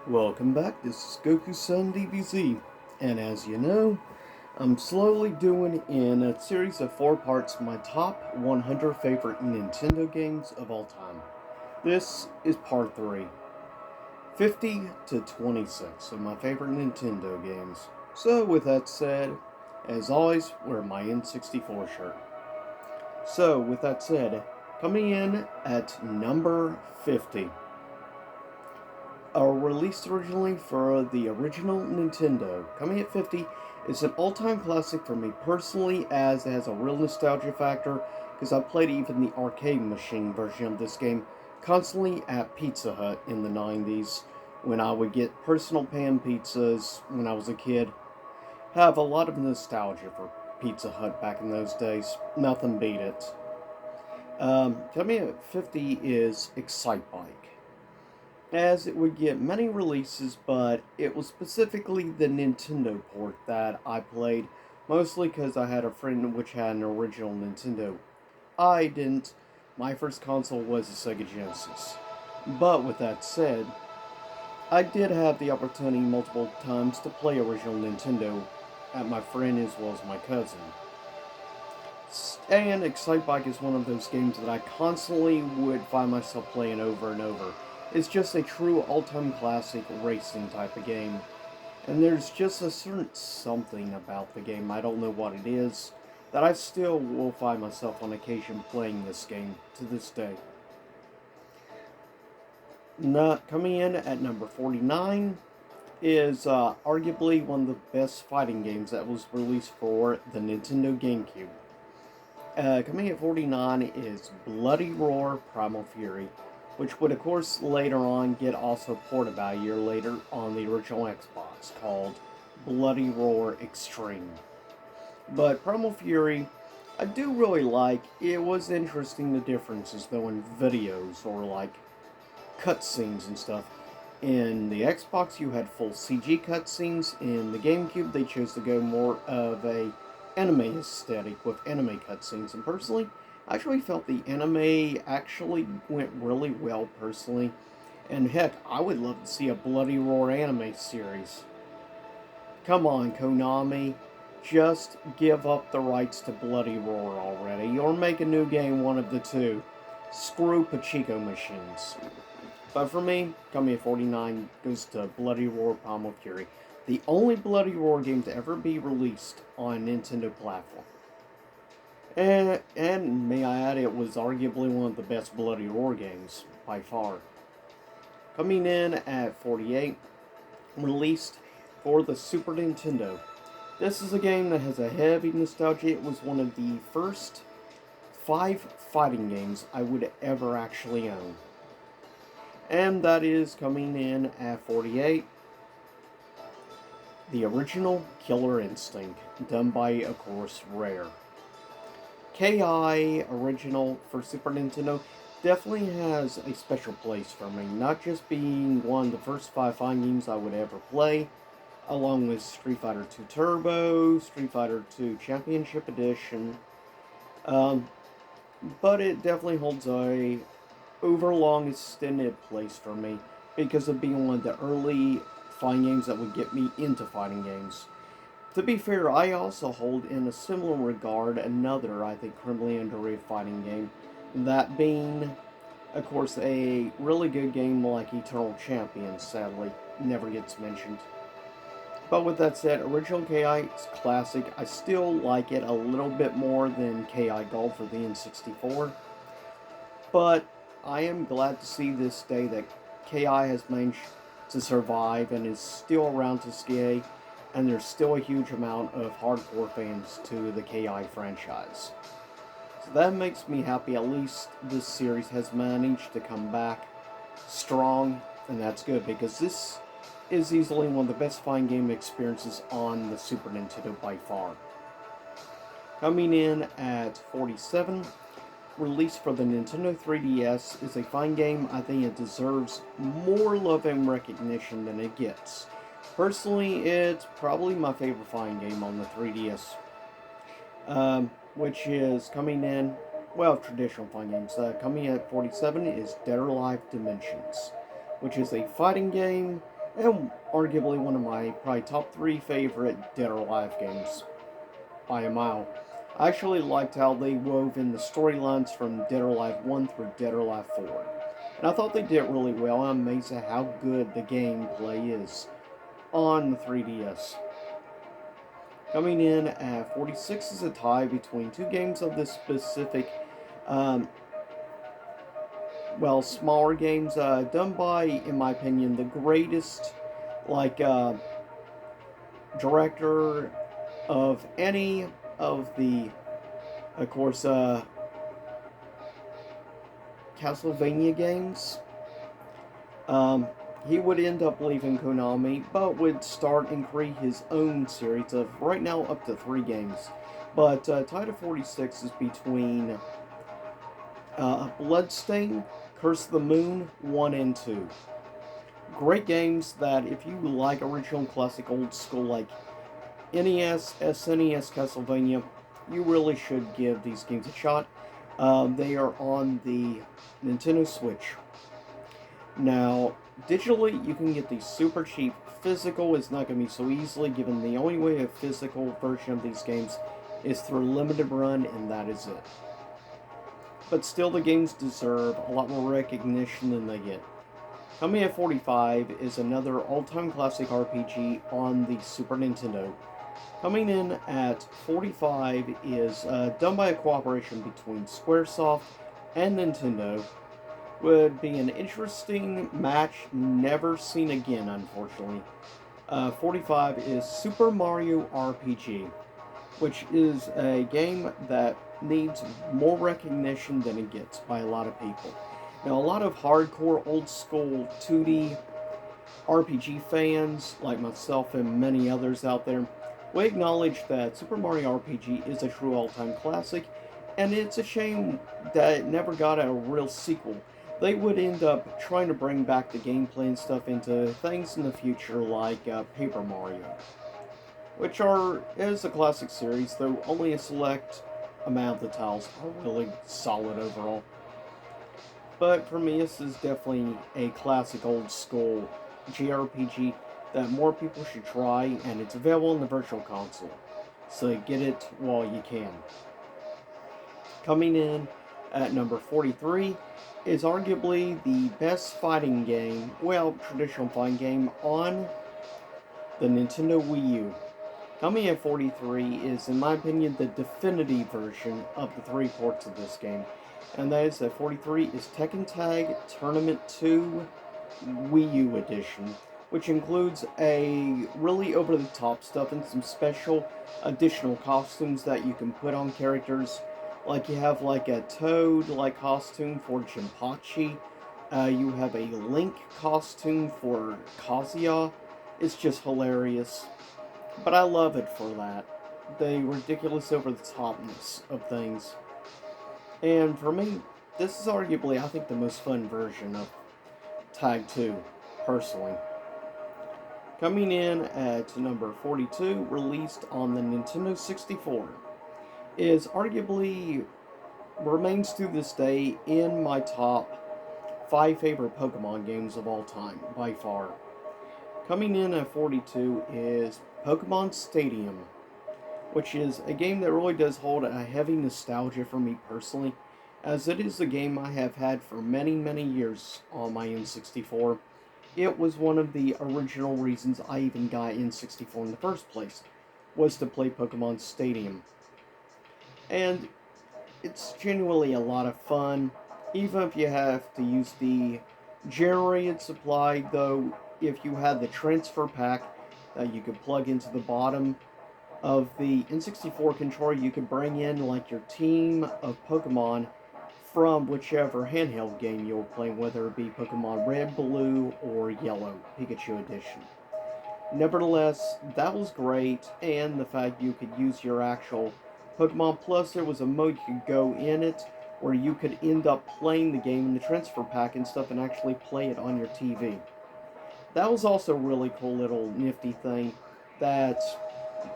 Welcome back, this is Goku-san DBZ, and as you know, I'm slowly doing in a series of 4 parts my top 100 favorite Nintendo games of all time. This is part 3, 50 to 26 of my favorite Nintendo games. So with that said, as always, wear my N64 shirt. So with that said, coming in at number 50. Released originally for the original Nintendo. Coming at 50, it's an all-time classic for me personally, as it has a real nostalgia factor, because I played even the arcade machine version of this game constantly at Pizza Hut in the 90s, when I would get personal pan pizzas when I was a kid. Have a lot of nostalgia for Pizza Hut back in those days. Nothing beat it. Coming at 50 is Excite Bike, as it would get many releases, but it was specifically the Nintendo port that I played, mostly because I had a friend which had an original Nintendo. I didn't. My first console was a Sega Genesis. But with that said, I did have the opportunity multiple times to play original Nintendo at my friend as well as my cousin. And Excite Bike is one of those games that I constantly would find myself playing over and over. It's just a true all-time classic racing type of game. And there's just a certain something about the game, I don't know what it is, that I still will find myself on occasion playing this game to this day. Not coming in at number 49 is arguably one of the best fighting games that was released for the Nintendo GameCube. Coming at 49 is Bloody Roar Primal Fury, which would of course later on get also ported about a year later on the original Xbox, called Bloody Roar Extreme. But Primal Fury, I do really like. It was interesting the differences though in videos or like cutscenes and stuff. In the Xbox, you had full CG cutscenes. In the GameCube, they chose to go more of a anime aesthetic with anime cutscenes. And personally, I actually felt the anime actually went really well personally. And heck, I would love to see a Bloody Roar anime series. Come on, Konami. Just give up the rights to Bloody Roar already, or make a new game, one of the two. Screw Pachinko machines. But for me, coming at 49 goes to Bloody Roar Primal Fury, the only Bloody Roar game to ever be released on a Nintendo platform. And may I add, it was arguably one of the best Bloody Roar games, by far. Coming in at 48, released for the Super Nintendo. This is a game that has a heavy nostalgia. It was one of the first 5 fighting games I would ever actually own. And that is coming in at 48, the original Killer Instinct, done by, of course, Rare. KI original for Super Nintendo definitely has a special place for me, not just being one of the first 5 fighting games I would ever play, along with Street Fighter II Turbo, Street Fighter II Championship Edition, but it definitely holds a overlong extended place for me because of being one of the early fighting games that would get me into fighting games. To be fair, I also hold in a similar regard another, I think, criminally underrated fighting game, that being, of course, a really good game like Eternal Champions, sadly, never gets mentioned. But with that said, original KI is classic. I still like it a little bit more than KI Gold for the N64, but I am glad to see this day that KI has managed to survive and is still around to this day, and there's still a huge amount of hardcore fans to the KI franchise. So that makes me happy. At least this series has managed to come back strong, and that's good because this is easily one of the best fighting game experiences on the Super Nintendo by far. Coming in at 47, released for the Nintendo 3DS, is a fine game. I think it deserves more love and recognition than it gets. Personally, it's probably my favorite fine game on the 3DS, which is coming in, well, traditional fine games. Coming at 47 is Dead or Alive Dimensions, which is a fighting game and arguably one of my probably top 3 favorite Dead or Alive games by a mile. I actually liked how they wove in the storylines from Dead or Alive 1 through Dead or Alive 4. And I thought they did it really well. I'm amazed at how good the gameplay is on the 3DS. Coming in at 46 is a tie between two games of this specific, um, smaller games done by, in my opinion, the greatest, like, director of any of the, of course, Castlevania games. Um, he would end up leaving Konami, but would start and create his own series of right now up to 3 games. But Title 46 is between Bloodstain, Curse of the Moon 1 and 2. Great games that, if you like original classic old school like NES, SNES Castlevania, you really should give these games a shot. They are on the Nintendo Switch. Now, digitally, you can get these super cheap. Physical is not going to be so easily, given the only way a physical version of these games is through limited run, and that is it. But still, the games deserve a lot more recognition than they get. Coming at 45 is another all-time classic RPG on the Super Nintendo. Coming in at 45 is done by a cooperation between Squaresoft and Nintendo. Would be an interesting match never seen again, unfortunately. 45 is Super Mario RPG, which is a game that needs more recognition than it gets by a lot of people. Now, a lot of hardcore old school 2D RPG fans, like myself and many others out there, will acknowledge that Super Mario RPG is a true all-time classic, and it's a shame that it never got a real sequel. They would end up trying to bring back the gameplay and stuff into things in the future like Paper Mario, which is a classic series, though only a select amount of the titles are really solid overall. But for me, this is definitely a classic old school JRPG that more people should try, and it's available in the Virtual Console, so get it while you can. Coming in at number 43 is arguably the best fighting game, traditional fighting game on the Nintendo Wii U. Coming at 43 is, in my opinion, the definitive version of the 3 ports of this game. And that is that 43 is Tekken Tag Tournament 2 Wii U Edition, which includes a really over-the-top stuff and some special additional costumes that you can put on characters. Like you have like a Toad-like costume for Jinpachi. You have a Link costume for Kazuya. It's just hilarious. But I love it for that. The ridiculous over-the-topness of things. And for me, this is arguably, I think, the most fun version of Tag 2, personally. Coming in at number 42, released on the Nintendo 64, is arguably, remains to this day in my top 5 favorite Pokemon games of all time, by far. Coming in at 42 is Pokemon Stadium, which is a game that really does hold a heavy nostalgia for me personally, as it is a game I have had for many, many years on my N64. It was one of the original reasons I even got N64 in the first place, was to play Pokemon Stadium. And it's genuinely a lot of fun, even if you have to use the generated supply, though if you had the transfer pack that you could plug into the bottom of the N64 controller, you could bring in like your team of Pokemon from whichever handheld game you're playing, whether it be Pokemon Red, Blue, or Yellow, Pikachu Edition. Nevertheless, that was great, and the fact you could use your actual Pokemon Plus, there was a mode you could go in it where you could end up playing the game in the transfer pack and stuff and actually play it on your TV. That was also a really cool little nifty thing that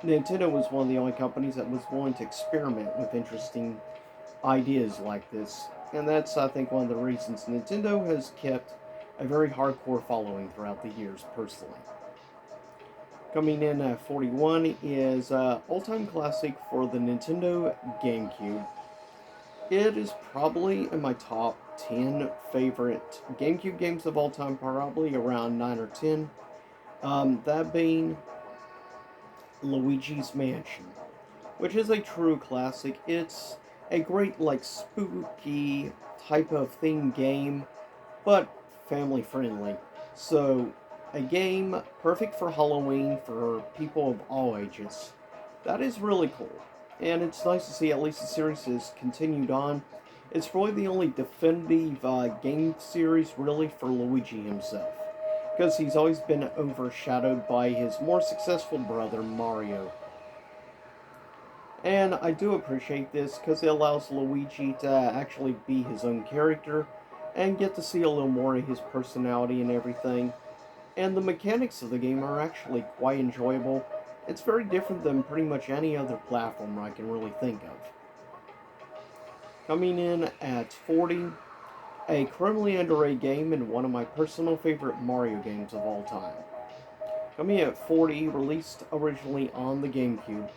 Nintendo was one of the only companies that was willing to experiment with interesting ideas like this. And that's, I think, one of the reasons Nintendo has kept a very hardcore following throughout the years, personally. Coming in at 41 is all-time classic for the Nintendo GameCube. It is probably in my top 10 favorite GameCube games of all time, probably around 9 or 10. That being Luigi's Mansion, which is a true classic. It's a great, like, spooky type of theme game, but family friendly. So, a game perfect for Halloween for people of all ages. That is really cool. And it's nice to see at least the series has continued on. It's really the only definitive game series, really, for Luigi himself, because he's always been overshadowed by his more successful brother, Mario. And I do appreciate this because it allows Luigi to actually be his own character and get to see a little more of his personality and everything. And the mechanics of the game are actually quite enjoyable. It's very different than pretty much any other platformer I can really think of. Coming in at 40, a criminally underrated game and one of my personal favorite Mario games of all time. Coming in at 40, released originally on the GameCube.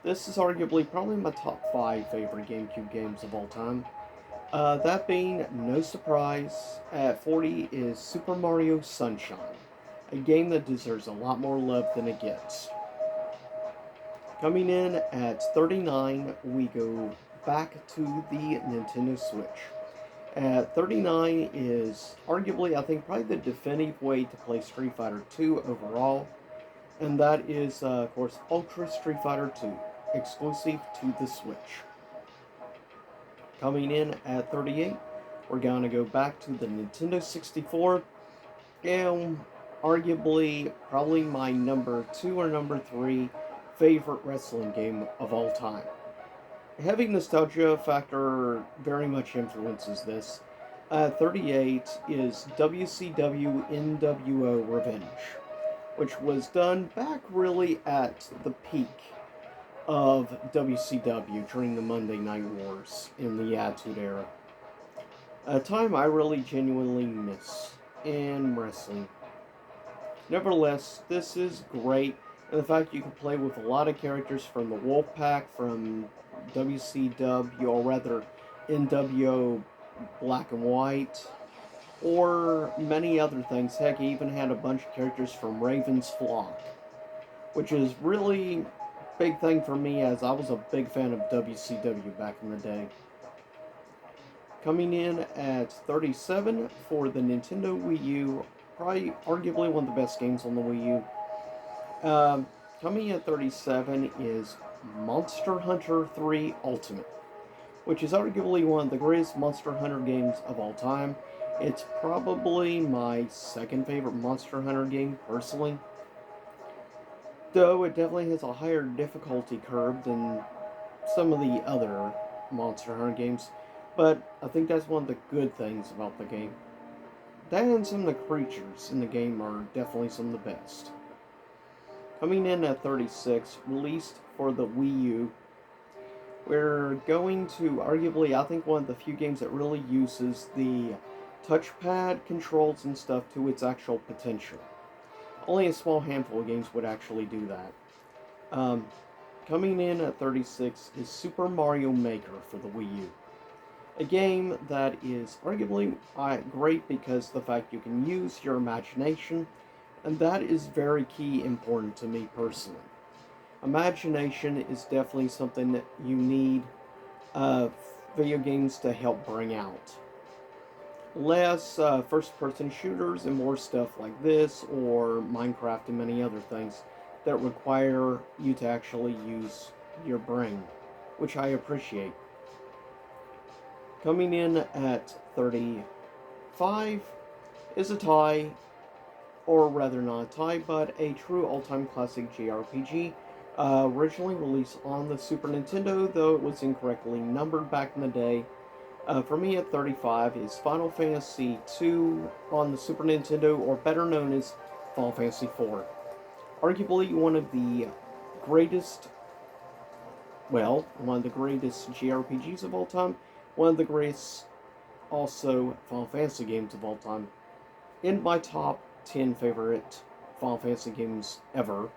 This is arguably probably my top 5 favorite GameCube games of all time. That being, no surprise, at 40 is Super Mario Sunshine, a game that deserves a lot more love than it gets. Coming in at 39, we go back to the Nintendo Switch. At 39 is arguably, I think, probably the definitive way to play Street Fighter 2 overall, and that is, of course, Ultra Street Fighter 2, exclusive to the Switch. Coming in at 38, we're going to go back to the Nintendo 64, and arguably, probably my number 2 or number 3 favorite wrestling game of all time. Heavy nostalgia factor very much influences this. 38 is WCW NWO Revenge, which was done back really at the peak of WCW during the Monday Night Wars in the Attitude Era. A time I really genuinely miss in wrestling. Nevertheless, this is great, and the fact you can play with a lot of characters from the Wolfpack, from WCW, or rather NWO Black and White, or many other things. Heck, he even had a bunch of characters from Raven's Flock, which is really big thing for me as I was a big fan of WCW back in the day. Coming in at 37 for the Nintendo Wii U, probably arguably one of the best games on the Wii U. Coming in at 37 is Monster Hunter 3 Ultimate, which is arguably one of the greatest Monster Hunter games of all time. It's probably my second favorite Monster Hunter game, personally. Though it definitely has a higher difficulty curve than some of the other Monster Hunter games. But I think that's one of the good things about the game. That and some of the creatures in the game are definitely some of the best. Coming in at 36, released for the Wii U, we're going to arguably, I think, one of the few games that really uses the touchpad controls and stuff to its actual potential. Only a small handful of games would actually do that. Coming in at 36 is Super Mario Maker for the Wii U. A game that is arguably great because of the fact you can use your imagination, and that is very key important to me personally. Imagination is definitely something that you need video games to help bring out. Less first-person shooters and more stuff like this, or Minecraft and many other things that require you to actually use your brain, which I appreciate. Coming in at 35 is a tie, or rather not a tie, but a true all-time classic JRPG, originally released on the Super Nintendo, though it was incorrectly numbered back in the day. For me at 35 is Final Fantasy II on the Super Nintendo, or better known as Final Fantasy IV. Arguably one of the greatest, one of the greatest JRPGs of all time, one of the greatest also Final Fantasy games of all time. in my top 10 favorite Final Fantasy games ever.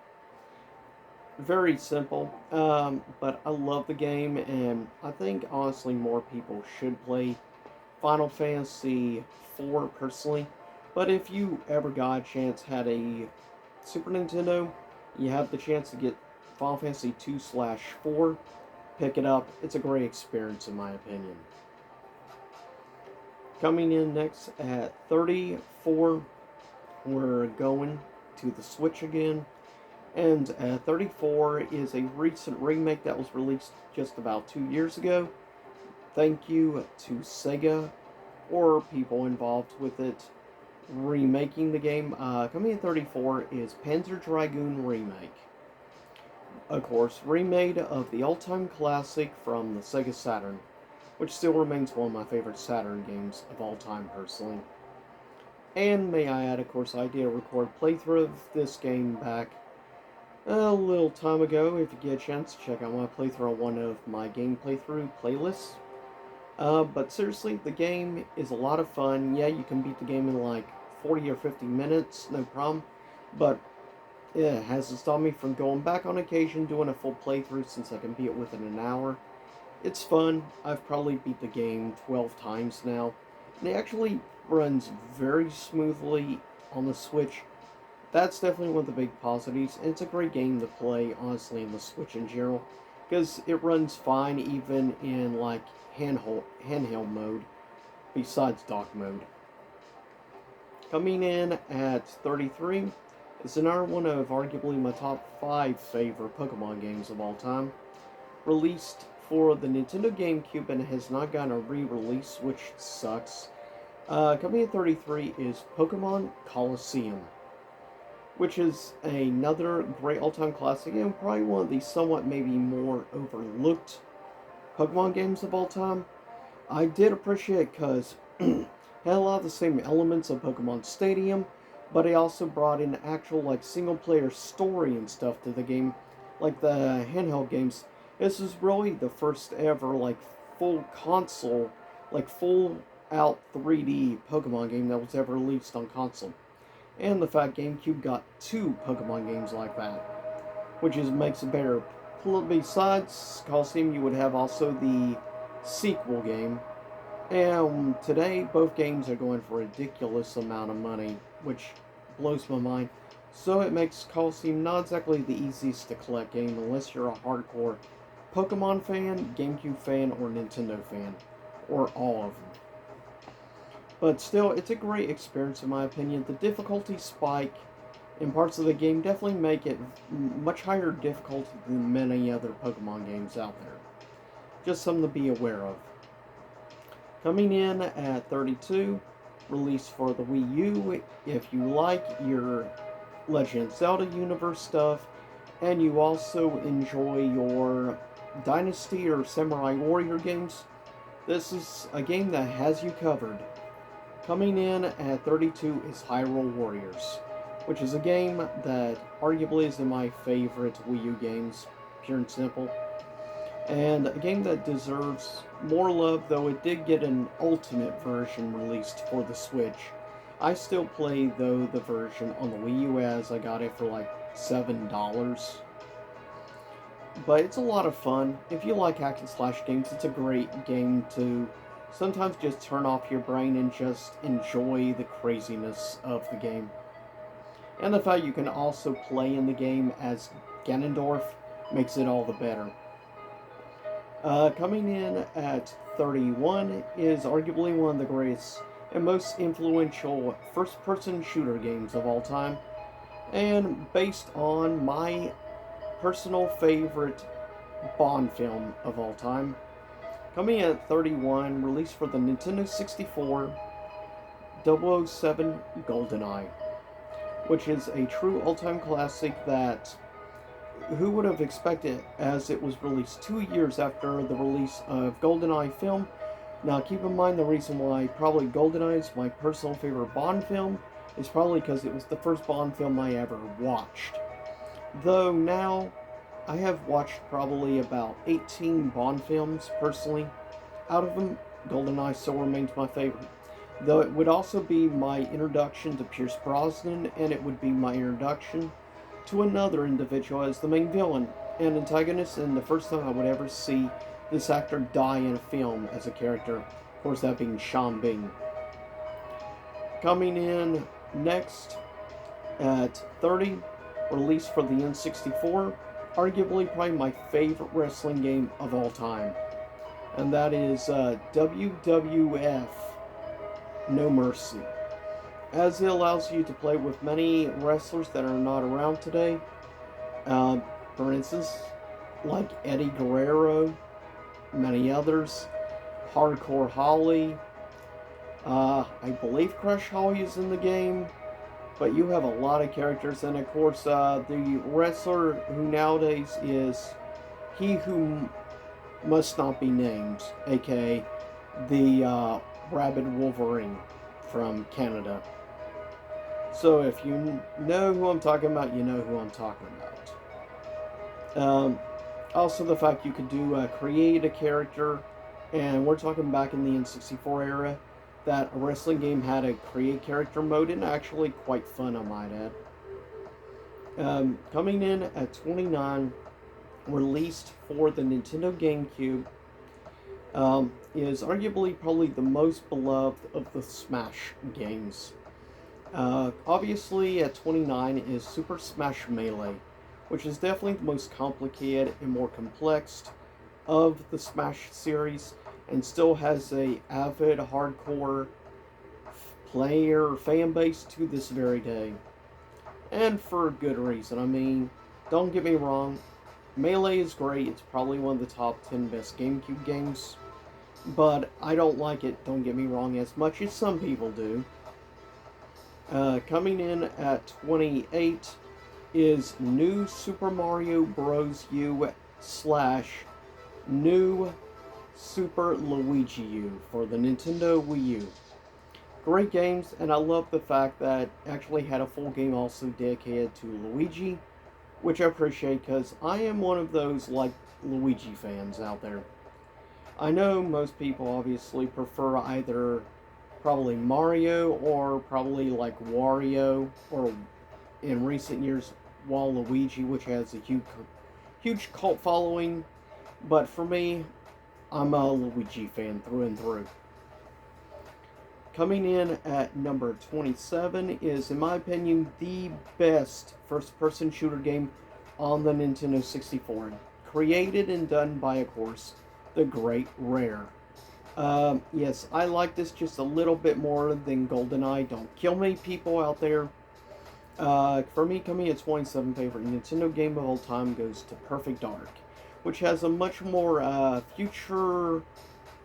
Very simple, but I love the game, and I think honestly more people should play Final Fantasy 4 personally. But if you ever got a chance, had a Super Nintendo, you have the chance to get Final Fantasy 2/4, pick it up. It's a great experience in my opinion. Coming in next at 34, we're going to the Switch again. And 34 is a recent remake that was released just about 2 years ago. Thank you to Sega or people involved with it remaking the game. Coming in 34 is Panzer Dragoon Remake. Of course, remade of the all-time classic from the Sega Saturn, which still remains one of my favorite Saturn games of all time personally. And may I add, of course, I did record a playthrough of this game back a little time ago. If you get a chance, check out my playthrough on one of my game playthrough playlists. But seriously, the game is a lot of fun. Yeah, you can beat the game in like 40 or 50 minutes, no problem. But it hasn't stopped me from going back on occasion, doing a full playthrough since I can beat it within an hour. It's fun. I've probably beat the game 12 times now. And it actually runs very smoothly on the Switch. That's definitely one of the big positives. And it's a great game to play, honestly, in the Switch in general. Because it runs fine even in like handheld mode, besides dock mode. Coming in at 33 is another one of arguably my top 5 favorite Pokemon games of all time. Released for the Nintendo GameCube and has not gotten a re-release, which sucks. Coming in 33 is Pokemon Colosseum, which is another great all-time classic and probably one of the somewhat maybe more overlooked Pokemon games of all time. I did appreciate it because it had a lot of the same elements of Pokemon Stadium, but it also brought in actual like single-player story and stuff to the game, like the handheld games. This is really the first ever like full console, like full out 3D Pokemon game that was ever released on console. And the fact GameCube got 2 Pokemon games like that, which makes it better. Besides Colosseum, you would have also the sequel game. And today, both games are going for a ridiculous amount of money, which blows my mind. So it makes Colosseum not exactly the easiest to collect game unless you're a hardcore Pokemon fan, GameCube fan, or Nintendo fan, or all of them. But still, it's a great experience in my opinion. The difficulty spike in parts of the game definitely make it much higher difficulty than many other Pokemon games out there. Just something to be aware of. Coming in at 32, released for the Wii U. If you like your Legend of Zelda universe stuff, and you also enjoy your Dynasty or Samurai Warrior games, this is a game that has you covered. Coming in at 32 is Hyrule Warriors, which is a game that arguably is in my favorite Wii U games, pure and simple. And a game that deserves more love, though it did get an ultimate version released for the Switch. I still play, though, the version on the Wii U as I got it for like $7. But it's a lot of fun. If you like hack and slash games, it's a great game to sometimes just turn off your brain and just enjoy the craziness of the game. And the fact you can also play in the game as Ganondorf makes it all the better. Coming in at 31 is arguably one of the greatest and most influential first-person shooter games of all time, and based on my personal favorite Bond film of all time. Coming in at 31, released for the Nintendo 64, 007 GoldenEye, which is a true all-time classic that who would have expected, as it was released 2 years after the release of GoldenEye film. Now keep in mind the reason why probably GoldenEye is my personal favorite Bond film is probably because it was the first Bond film I ever watched. Though now I have watched probably about 18 Bond films personally. Out of them, GoldenEye still remains my favorite. Though it would also be my introduction to Pierce Brosnan, and it would be my introduction to another individual as the main villain and antagonist, and the first time I would ever see this actor die in a film as a character. Of course, that being Sean Bean. Coming in next at 30, released for the N64, arguably probably my favorite wrestling game of all time. And that is WWF No Mercy, as it allows you to play with many wrestlers that are not around today. For instance, like Eddie Guerrero, many others, Hardcore Holly, I believe Crush Holly is in the game, but you have a lot of characters, and of course, the wrestler who nowadays is He Who Must Not Be Named, aka the Rabid Wolverine from Canada. So if you know who I'm talking about, you know who I'm talking about. Also, the fact you could do create a character, and we're talking back in the N64 era, that a wrestling game had a create character mode, and actually quite fun, I might add. Coming in at 29, released for the Nintendo GameCube, is arguably probably the most beloved of the Smash games. Obviously, at 29 is Super Smash Melee, which is definitely the most complicated and more complex of the Smash series, and still has a avid, hardcore player fan base to this very day. And for good reason. I mean, don't get me wrong, Melee is great. It's probably one of the top 10 best GameCube games, but I don't like it, don't get me wrong, as much as some people do. Coming in at 28 is New Super Mario Bros. U / New Super Luigi U for the Nintendo Wii U. Great games, and I love the fact that actually had a full game also dedicated to Luigi, which I appreciate because I am one of those like Luigi fans out there. I know most people obviously prefer either probably Mario or probably like Wario, or in recent years Waluigi, which has a huge cult following, but for me, I'm a Luigi fan through and through. Coming in at number 27 is, in my opinion, the best first-person shooter game on the Nintendo 64. Created and done by, of course, the great Rare. Yes, I like this just a little bit more than GoldenEye. Don't kill me, people out there. For me, coming at 27, favorite Nintendo game of all time goes to Perfect Dark, which has a much more future,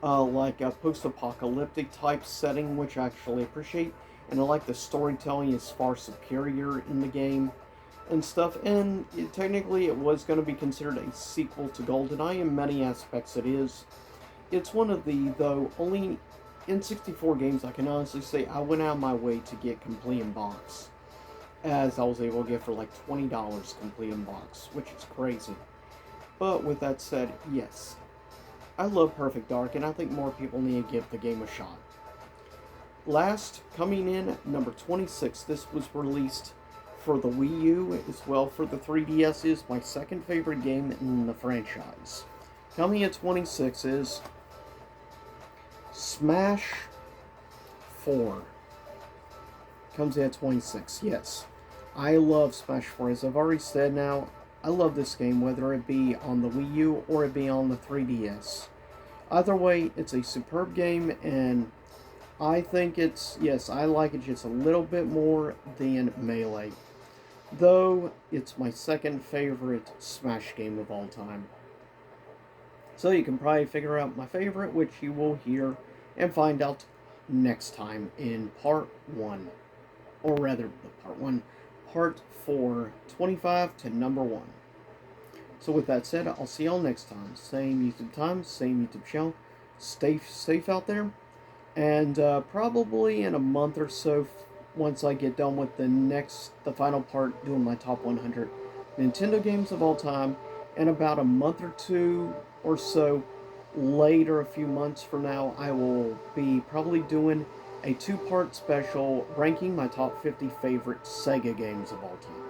like a post-apocalyptic type setting, which I actually appreciate. And I like the storytelling is far superior in the game and stuff. And technically, it was going to be considered a sequel to GoldenEye. In many aspects, it is. It's one of the, though, only N64 games I can honestly say I went out of my way to get complete in box, as I was able to get for like $20 complete in box, which is crazy. But with that said, yes, I love Perfect Dark, and I think more people need to give the game a shot. Last, coming in at number 26, this was released for the Wii U as well for the 3DS, is my second favorite game in the franchise. Coming at 26 is Smash 4. Comes in at 26, yes. I love Smash 4, as I've already said now. I love this game, whether it be on the Wii U or it be on the 3DS. Either way, it's a superb game, and I think yes, I like it just a little bit more than Melee. Though, it's my second favorite Smash game of all time. So you can probably figure out my favorite, which you will hear and find out next time in part 1. Or rather, part 4, 25 to number 1. So with that said, I'll see y'all next time. Same YouTube time, same YouTube channel. Stay safe out there. And probably in a month or so, once I get done with the final part, doing my top 100 Nintendo games of all time, and about a month or two or so later, a few months from now, I will be probably doing a two-part special ranking my top 50 favorite Sega games of all time.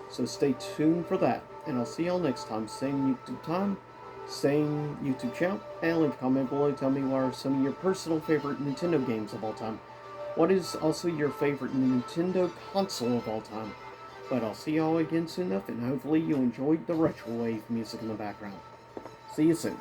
So stay tuned for that, and I'll see y'all next time. Same YouTube channel, and leave a comment below. Tell me what are some of your personal favorite Nintendo games of all time. What is also your favorite Nintendo console of all time? But I'll see y'all again soon enough, and hopefully you enjoyed the retro wave music in the background. See you soon.